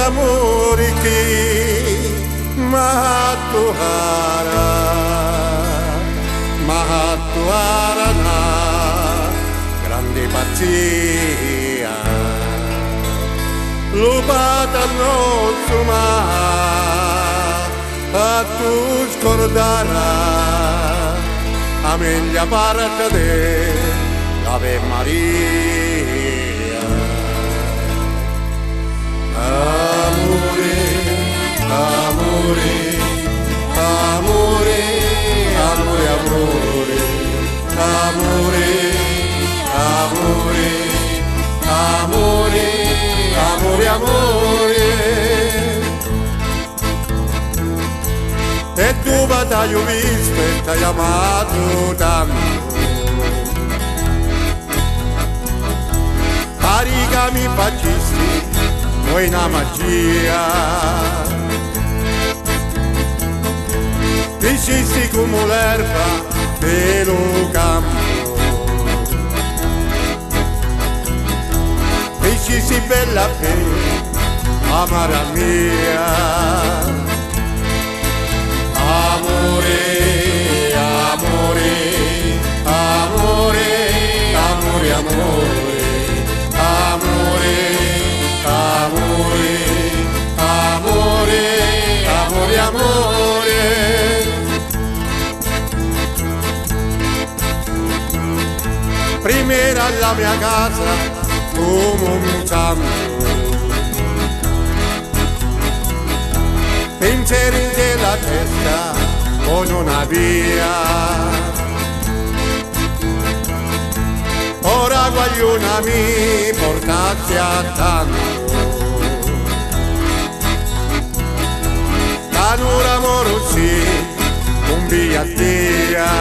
amori che Mahatuhara Mahatuharana grande pazzia lupata non suma a tu scordara a meglio parte dell'Ave Maria. Amore, amore, amore, amore, amore, amore, amore, amore, amore, amore. E tu t'hai visto e t'hai amato tanto. Parigami faccisti, noi una magia. Piscisti come l'erba dello campo. Piscisti bella per amara mia. Amore, amore, amore, amore, amore, amore, amore, amore, amore, amore. Prima era la mia casa come un campo. Pensieri della testa o non avvia. Ora guagliunami portati a tanto. Canura moruzzi un via via.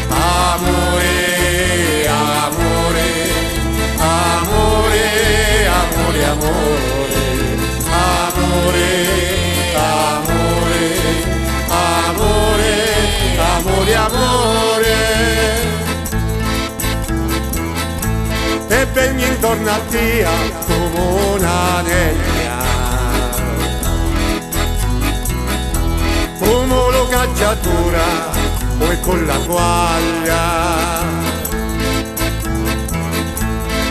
Amore, amore, amore, amore, amore. Amore, amore, amore, amore, amore. E ben intorno a te come un'anellia, come lo cacciatura poi con la guaglia.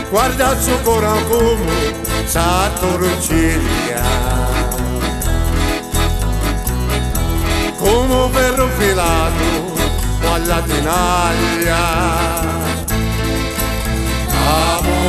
Guarda il suo cuore come s'attorciglia, come un ferro filato alla tenaglia. Amore,